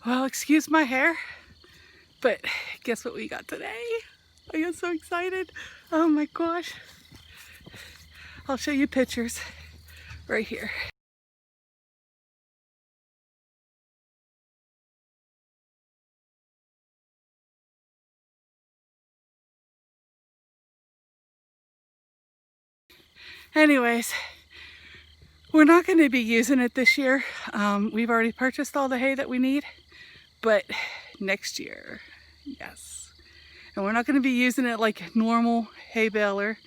Well, excuse my hair, but guess what we got today? I am so excited. Oh my gosh. I'll show you pictures right here. Anyways, we're not going to be using it this year. We've already purchased all the hay that we need, but next year, yes. And we're not going to be using it like normal hay baler,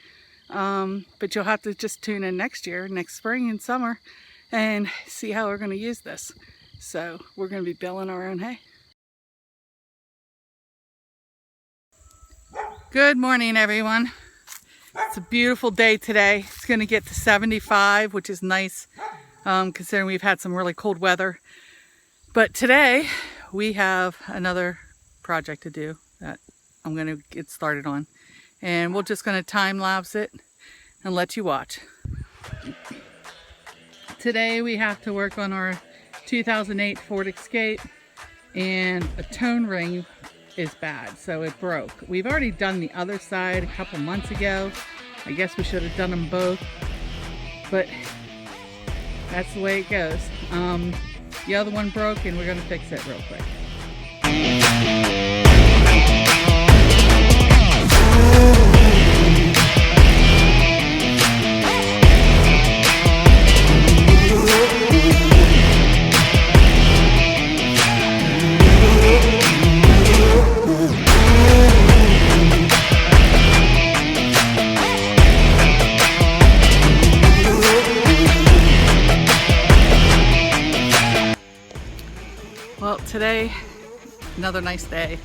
but you'll have to just tune in next year, next spring and summer, and see how we're going to use this. So we're going to be baling our own hay. Good morning, everyone. It's a beautiful day today. It's going to get to 75, which is nice, considering we've had some really cold weather. But today we have another project to do that I'm going to get started on. And we're just going to time lapse it and let you watch. Today we have to work on our 2008 Ford Escape, and a tone ring is bad, so it broke. We've already done the other side a couple months ago. I guess we should have done them both, but that's the way it goes. The other one broke and we're gonna fix it real quick. Well, today, another nice day.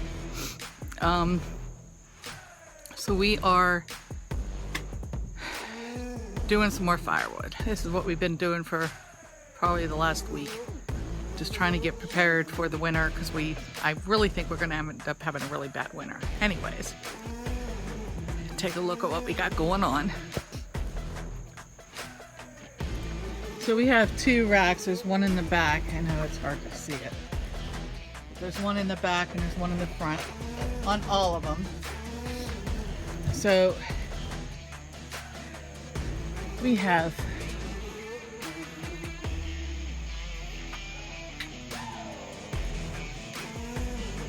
So we are doing some more firewood. This is what we've been doing for probably the last week. Just trying to get prepared for the winter, because I really think we're gonna end up having a really bad winter. Anyways, take a look at what we got going on. So we have two racks. There's one in the back. I know it's hard to see it. There's one in the back and there's one in the front on all of them. So we have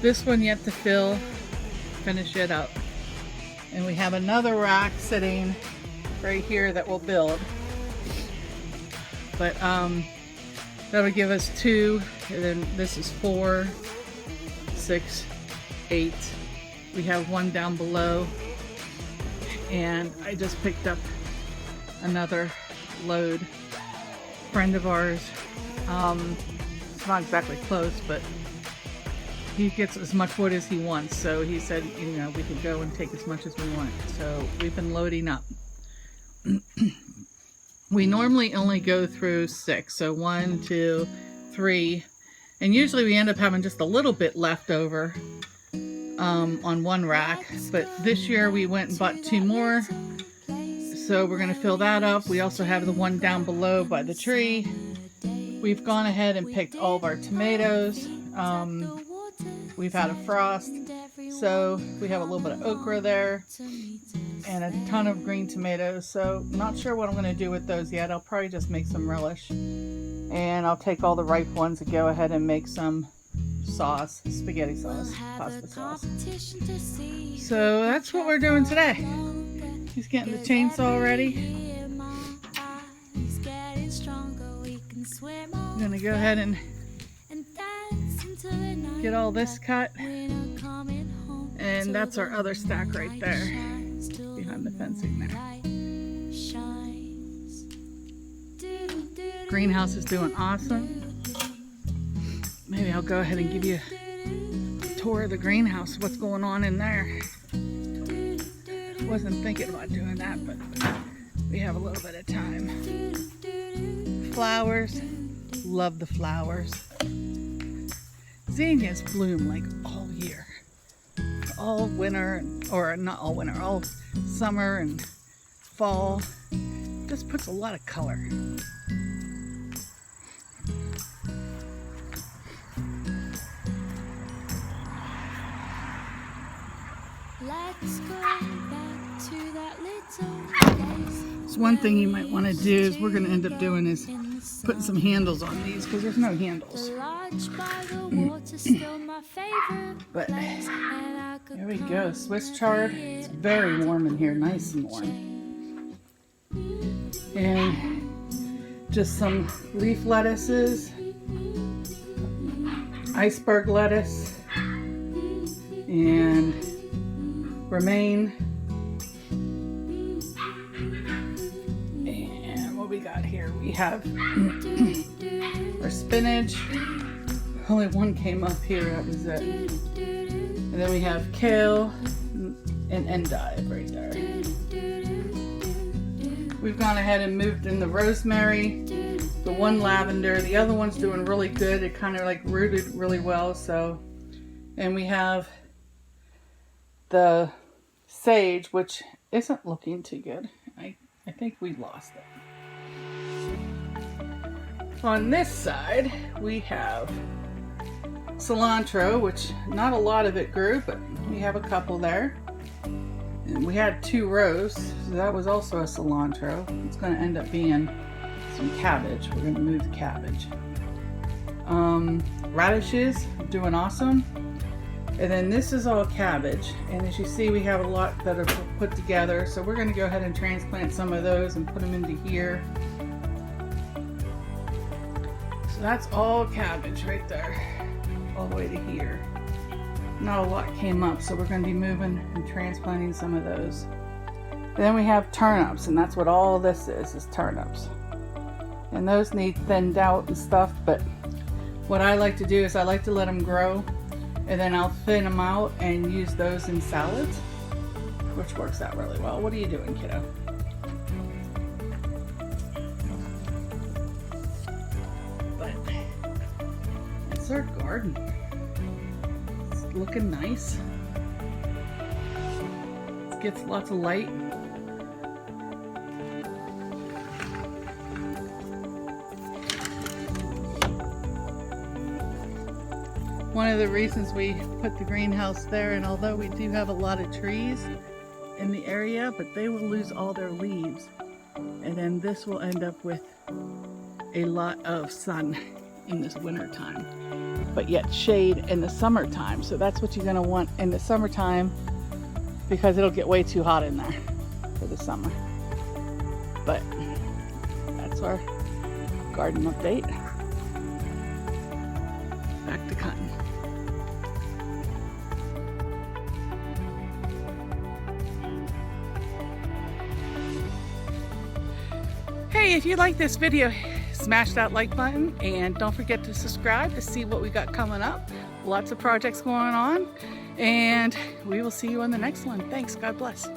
this one yet to finish it up. And we have another rack sitting right here that we'll build. But that'll give us two, and then this is 4, 6, 8. We have one down below, and I just picked up another load. Friend of ours, it's not exactly close, but he gets as much wood as he wants, so he said, you know, we could go and take as much as we want. So we've been loading up. We normally only go through 6, so 1, 2, 3, and usually we end up having just a little bit left over on one rack, but this year we went and bought 2 more, so we're going to fill that up. We also have the one down below by the tree. We've gone ahead and picked all of our tomatoes. We've had a frost, so we have a little bit of okra there and a ton of green tomatoes. So not sure what I'm going to do with those yet. I'll probably just make some relish, and I'll take all the ripe ones and go ahead and make some sauce, spaghetti sauce, pasta sauce. So that's what we're doing today. He's getting the chainsaw ready. I'm gonna go ahead and get all this cut, and that's our other stack right there behind the fencing there. Greenhouse is doing awesome. Maybe I'll go ahead and give you a tour of the greenhouse, what's going on in there. Wasn't thinking about doing that, but we have a little bit of time. Flowers, love the flowers. Zinnias bloom like all year, all winter, or not all winter, all summer and fall. Just puts a lot of color. So one thing you might want to do is we're going to end up doing is putting some handles on these because there's no handles. But there we go, Swiss chard. It's very warm in here, nice and warm. And just some leaf lettuces, iceberg lettuce, and romaine. And what we got here, we have our spinach. Only one came up here, that was it. And then we have kale and endive right there. We've gone ahead and moved in the rosemary, the one lavender, the other one's doing really good. It kind of like rooted really well, so. And we have the sage, which isn't looking too good. I think we lost it. On this side, we have cilantro, which not a lot of it grew, but we have a couple there. And we had 2 rows, so that was also a cilantro. It's going to end up being some cabbage. We're going to move the cabbage. Radishes, doing awesome. And then this is all cabbage. And as you see, we have a lot that are put together. So we're going to go ahead and transplant some of those and put them into here. So that's all cabbage right there, all the way to here. Not a lot came up, so we're going to be moving and transplanting some of those. And then we have turnips, and that's what all this is turnips. And those need thinned out and stuff, but what I like to do is I like to let them grow, and then I'll thin them out and use those in salads, which works out really well. What are you doing, kiddo? But it's our garden. Looking nice. It gets lots of light. One of the reasons we put the greenhouse there, and although we do have a lot of trees in the area, but they will lose all their leaves, and then this will end up with a lot of sun in this winter time, but yet shade in the summertime. So that's what you're going to want in the summertime, because it'll get way too hot in there for the summer. But that's our garden update. Back to cutting. Hey, if you like this video, smash that like button, and don't forget to subscribe to see what we got coming up. Lots of projects going on, and we will see you on the next one. Thanks. God bless.